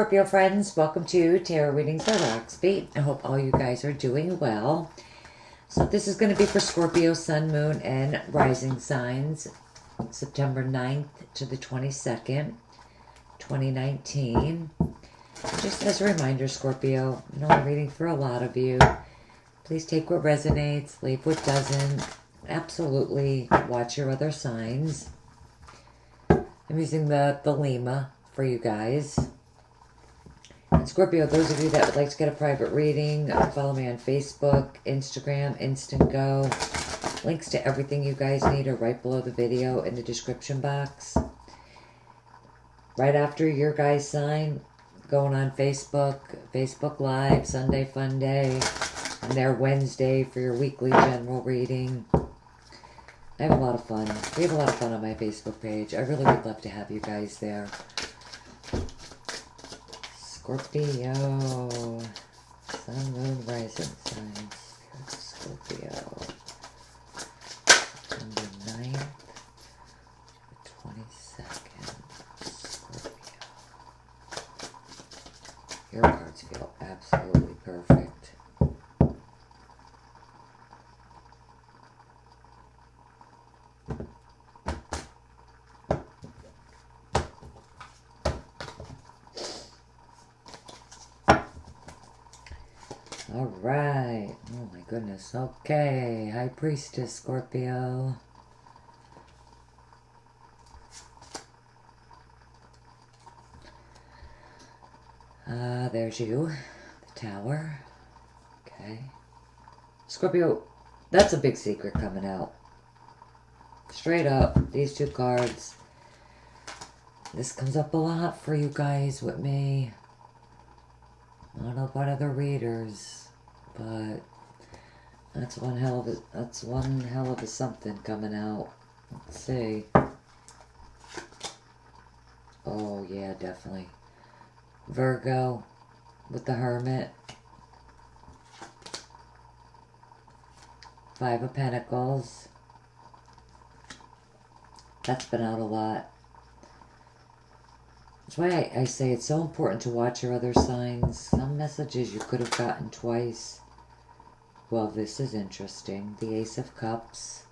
Scorpio friends, welcome to Tarot Readings by Roxby. I hope all you guys are doing well. So this is going to be for Scorpio, Sun, Moon, and Rising signs, September 9th to the 22nd, 2019. Just as a reminder, Scorpio, I know I'm reading for a lot of you. Please take what resonates, leave what doesn't. Absolutely watch your other signs. I'm using the Lima for you guys. And Scorpio, those of you that would like to get a private reading, follow me on Facebook, Instagram, Instant Go. Links to everything you guys need are right below the video in the description box. Right after your guys' sign, going on Facebook, Facebook Live, Sunday Fun Day, and there Wednesday for your weekly general reading. I have a lot of fun. We have a lot of fun on my Facebook page. I really would love to have you guys there. Scorpio, Sun, Moon, Rising signs, Scorpio, September 9th, 22nd, Scorpio. Your cards feel absolutely perfect. All right. Oh my goodness. Okay. High Priestess, Scorpio. There's you. The Tower. Okay. Scorpio, that's a big secret coming out. Straight up, these two cards. This comes up a lot for you guys with me. I don't know about other readers, but that's one hell of a something coming out. Let's see. Oh yeah, definitely. Virgo with the Hermit. Five of Pentacles. That's been out a lot. That's why I say it's so important to watch your other signs. Some messages you could have gotten twice. Well, this is interesting. The Ace of Cups.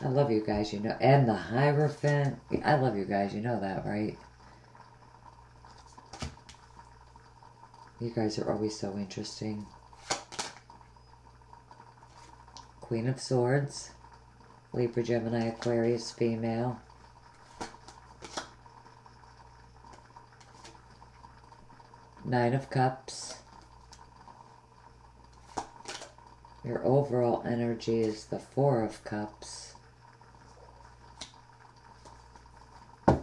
I love you guys, you know. And the Hierophant. I love you guys, you know that, right? You guys are always so interesting. Queen of Swords. Libra, Gemini, Aquarius, female. Nine of Cups. Your overall energy is the Four of Cups. And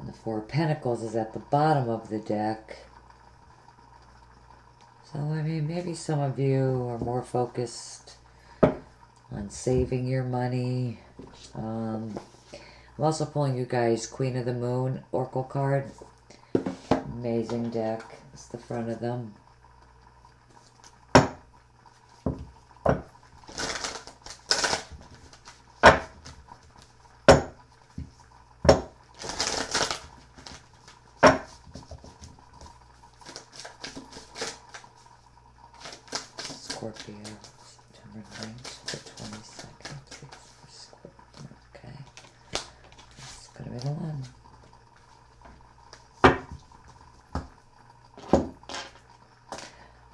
the Four of Pentacles is at the bottom of the deck. So, I mean, maybe some of you are more focused on saving your money. I'm also pulling you guys Queen of the Moon Oracle card. Amazing deck. It's the front of them. Scorpio, September 9th to the 22nd. Okay. That's going to be the one.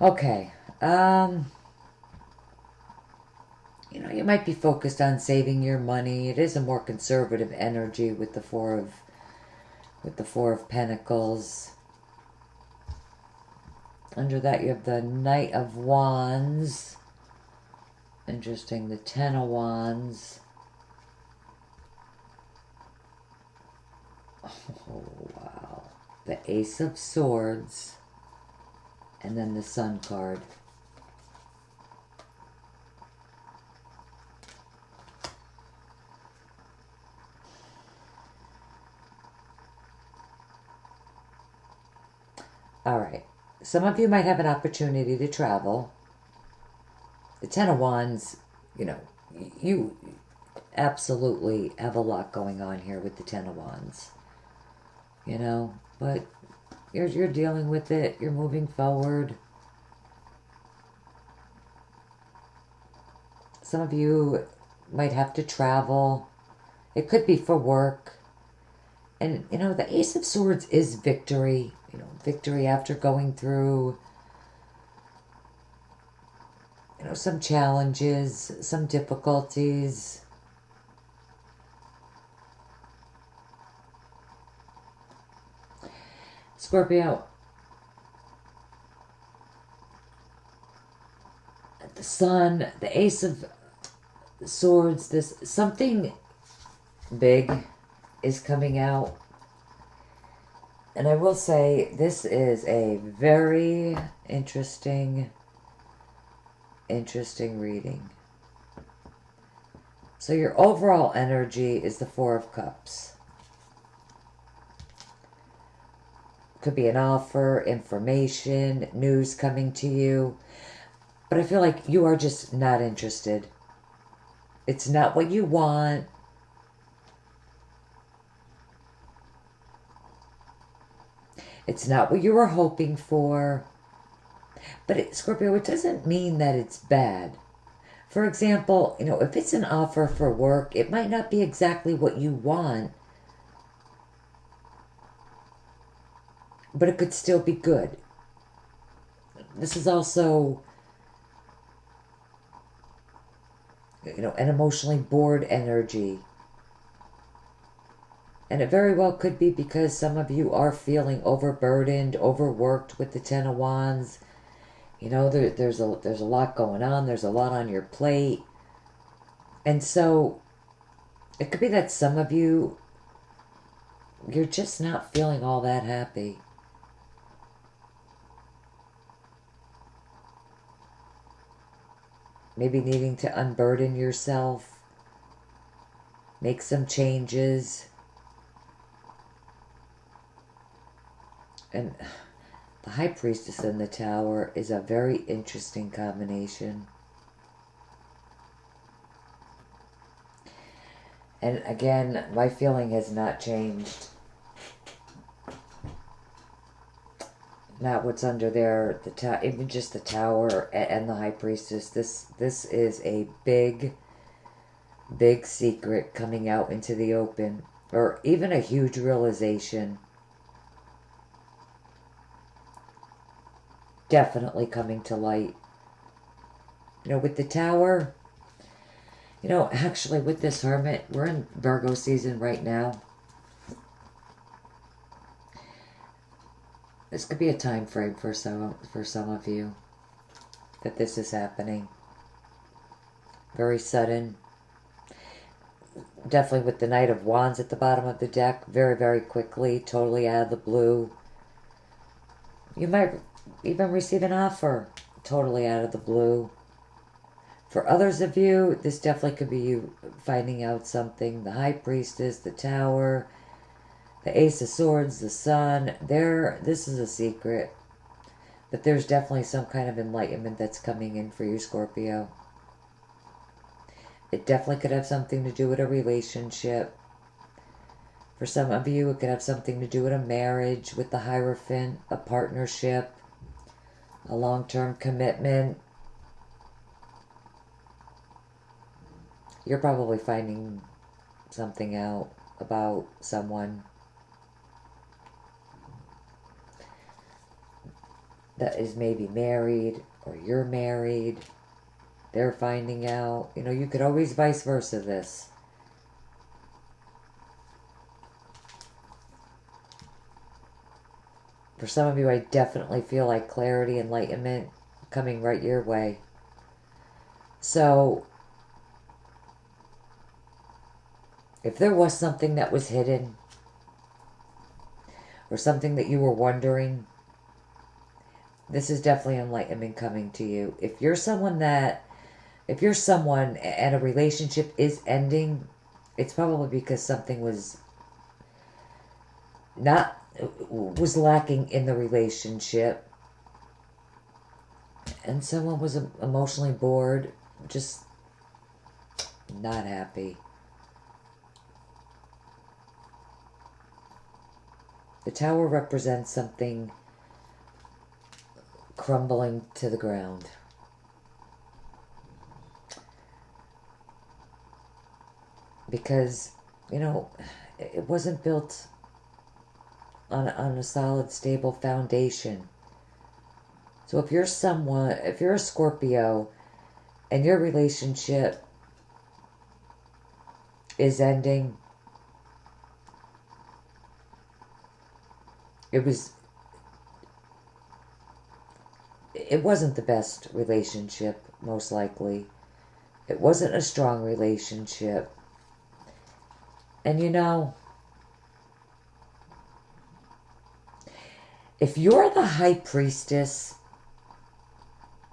Okay. You know, you might be focused on saving your money. It is a more conservative energy with the Four of Pentacles. Under that, you have the Knight of Wands. Interesting, the Ten of Wands. Oh, wow. The Ace of Swords. And then the Sun card. All right. Some of you might have an opportunity to travel. The Ten of Wands, you know, absolutely have a lot going on here with the Ten of Wands. You know, but you're dealing with it. You're moving forward. Some of you might have to travel. It could be for work. And, you know, the Ace of Swords is victory. You know, victory after going through, you know, some challenges, some difficulties. Scorpio, the Sun, the Ace of Swords, this something big is coming out. And I will say this is a very interesting reading. So your overall energy is the Four of Cups. Could be an offer, information, news coming to you. But I feel like you are just not interested. It's not what you want. It's not what you were hoping for. But Scorpio, it doesn't mean that it's bad. For example, you know, if it's an offer for work, it might not be exactly what you want, but it could still be good. This is also, you know, an emotionally bored energy. And it very well could be because some of you are feeling overburdened, overworked with the Ten of Wands. You know, there's a lot going on. There's a lot on your plate. And so it could be that some of you, you're just not feeling all that happy. Maybe needing to unburden yourself. Make some changes. And the High Priestess and the Tower is a very interesting combination. And again, my feeling has not changed. Not what's under there, even just the Tower and the High Priestess. This is a big secret coming out into the open, or even a huge realization. Definitely coming to light. You know, with the Tower, you know, actually with this Hermit, we're in Virgo season right now. This could be a time frame for some of you that this is happening. Very sudden. Definitely with the Knight of Wands at the bottom of the deck. Very, very quickly. Totally out of the blue. You might even receive an offer. Totally out of the blue. For others of you, this definitely could be you finding out something. The High Priestess, the Tower, the Ace of Swords, the Sun. This is a secret. But there's definitely some kind of enlightenment that's coming in for you, Scorpio. It definitely could have something to do with a relationship. For some of you, it could have something to do with a marriage, with the Hierophant, a partnership, a long-term commitment. You're probably finding something out about someone that is maybe married, or you're married. They're finding out. You know, you could always vice versa this. For some of you, I definitely feel like clarity, enlightenment coming right your way. So, if there was something that was hidden, or something that you were wondering, this is definitely enlightenment coming to you. If you're someone and a relationship is ending, it's probably because something was lacking in the relationship, and someone was emotionally bored, just not happy. The Tower represents something crumbling to the ground. Because, you know, it wasn't built on a solid, stable foundation. So if you're a Scorpio and your relationship is ending, it wasn't the best relationship, most likely. It wasn't a strong relationship. And you know, if you're the High Priestess,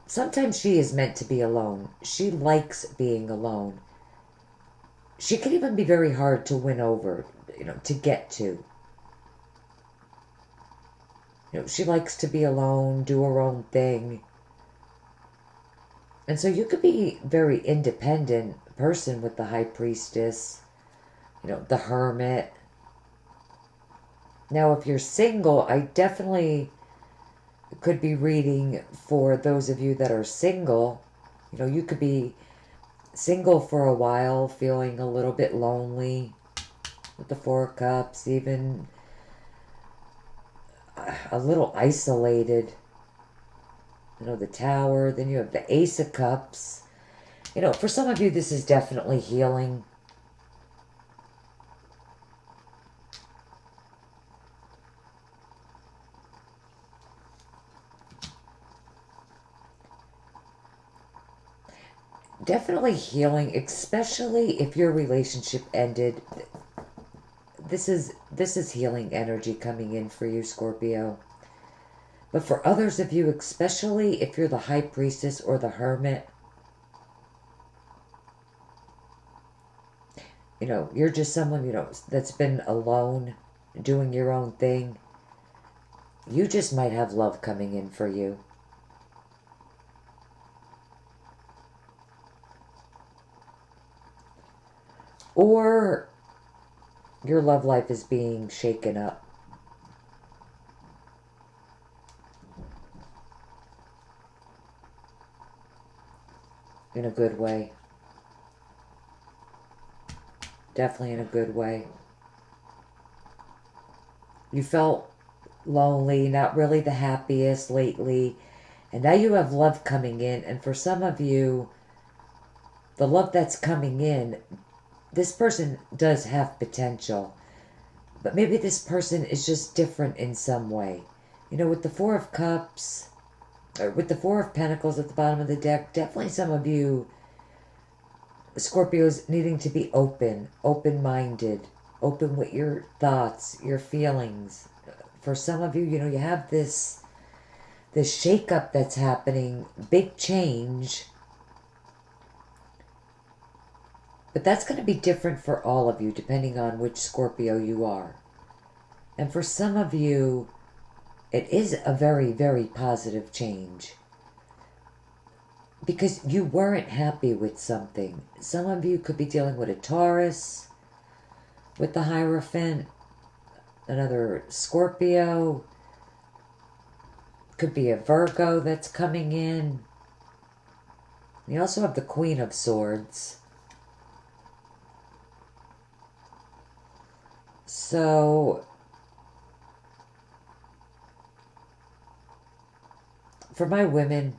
sometimes she is meant to be alone. She likes being alone. She can even be very hard to win over, to get to. She likes to be alone, do her own thing. And so you could be a very independent person with the High Priestess, the Hermit. Now, if you're single, I definitely could be reading for those of you that are single. You could be single for a while, feeling a little bit lonely with the Four of Cups, even a little isolated. The Tower, then you have the Ace of Cups. For some of you, this is definitely healing. Definitely healing, especially if your relationship ended. This is healing energy coming in for you, Scorpio. But for others of you, especially if you're the High Priestess or the Hermit, you're just someone, that's been alone, doing your own thing. You just might have love coming in for you. Or your love life is being shaken up. In a good way. Definitely in a good way. You felt lonely, not really the happiest lately, and now you have love coming in, and for some of you, the love that's coming in, this person does have potential, but maybe this person is just different in some way. With the Four of Cups, or with the Four of Pentacles at the bottom of the deck, definitely some of you Scorpios needing to be open-minded, open with your thoughts, your feelings. For some of you, you have this shake-up that's happening, big change. But that's going to be different for all of you, depending on which Scorpio you are. And for some of you, it is a very, very positive change. Because you weren't happy with something. Some of you could be dealing with a Taurus, with the Hierophant, another Scorpio, could be a Virgo that's coming in. You also have the Queen of Swords. So, for my women,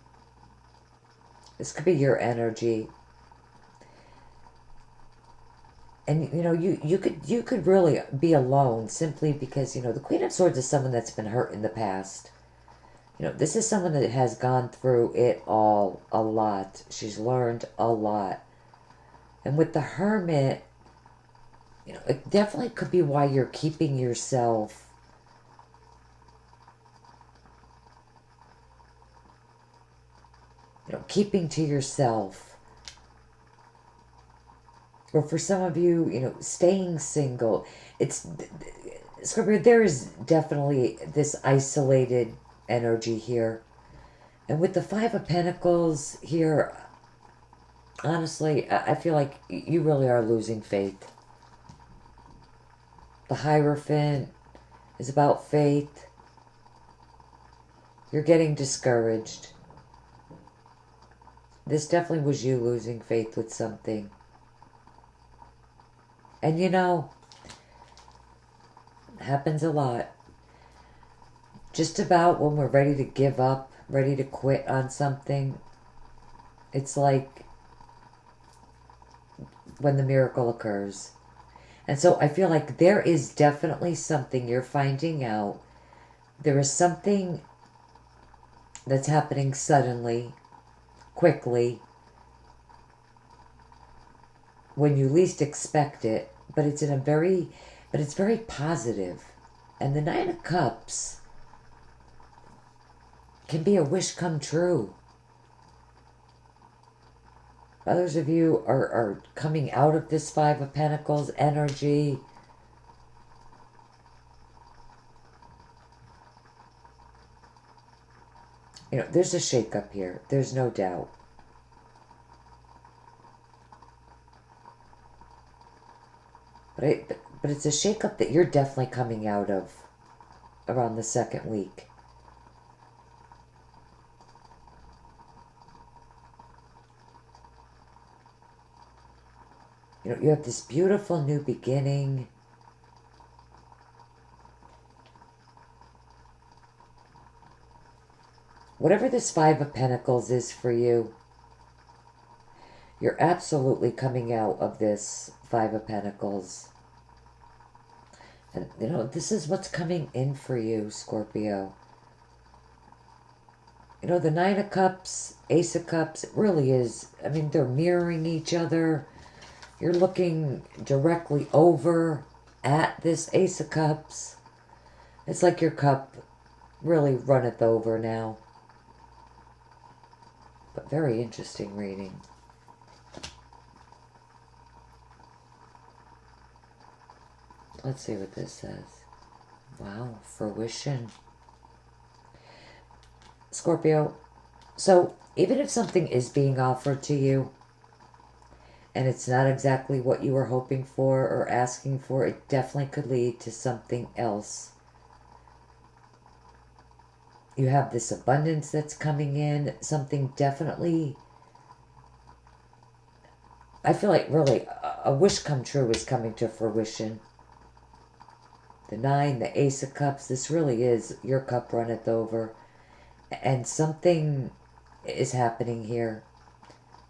this could be your energy. And you could really be alone simply because the Queen of Swords is someone that's been hurt in the past. This is someone that has gone through it all a lot. She's learned a lot. And with the Hermit, it definitely could be why you're keeping yourself keeping to yourself. Or for some of you, staying single. Scorpio, there is definitely this isolated energy here. And with the Five of Pentacles here, honestly, I feel like you really are losing faith. The Hierophant is about faith. You're getting discouraged. This definitely was you losing faith with something. And you know, it happens a lot. Just about when we're ready to give up, ready to quit on something, it's like when the miracle occurs. And so I feel like there is definitely something you're finding out. There is something that's happening suddenly, quickly, when you least expect it, but it's very positive. And the Nine of Cups can be a wish come true. Others of you are coming out of this Five of Pentacles energy. You know, there's a shakeup here. There's no doubt. But it's a shakeup that you're definitely coming out of around the second week. You know, you have this beautiful new beginning. Whatever this Five of Pentacles is for you, you're absolutely coming out of this Five of Pentacles. And, you know, this is what's coming in for you, Scorpio. You know, the Nine of Cups, Ace of Cups, it really is. I mean, they're mirroring each other. You're looking directly over at this Ace of Cups. It's like your cup really runneth over now. But very interesting reading. Let's see what this says. Wow, fruition. Scorpio, so even if something is being offered to you, and it's not exactly what you were hoping for or asking for, it definitely could lead to something else. You have this abundance that's coming in, something definitely, I feel like really a wish come true is coming to fruition. The Nine, the Ace of Cups, this really is your cup runneth over. And something is happening here.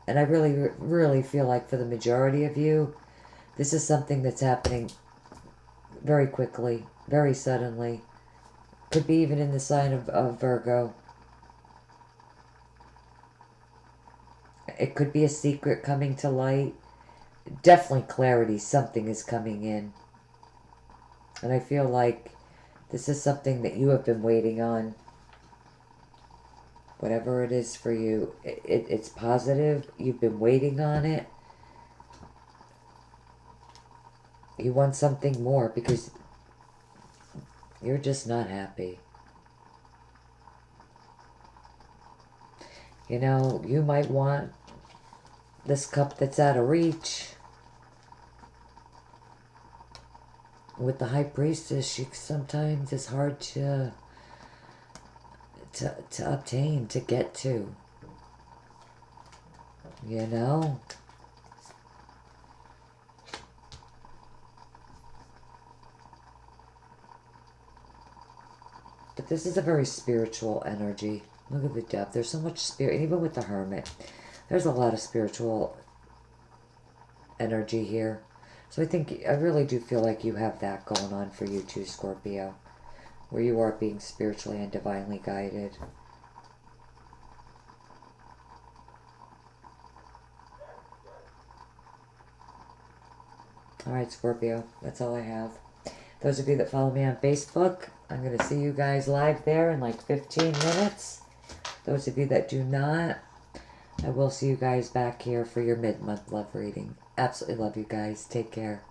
And I really, really feel like for the majority of you, this is something that's happening very quickly, very suddenly. Could be even in the sign of Virgo. It could be a secret coming to light. Definitely clarity, something is coming in. And I feel like this is something that you have been waiting on. Whatever it is for you, it's positive. You've been waiting on it. You want something more because you're just not happy. You know, you might want this cup that's out of reach. With the High Priestess, she sometimes is hard to obtain, to get to. You know? But this is a very spiritual energy. Look at the depth. There's so much spirit. Even with the Hermit, there's a lot of spiritual energy here. So I really do feel like you have that going on for you too, Scorpio. Where you are being spiritually and divinely guided. Alright, Scorpio. That's all I have. Those of you that follow me on Facebook, I'm going to see you guys live there in like 15 minutes. Those of you that do not, I will see you guys back here for your mid-month love reading. Absolutely love you guys. Take care.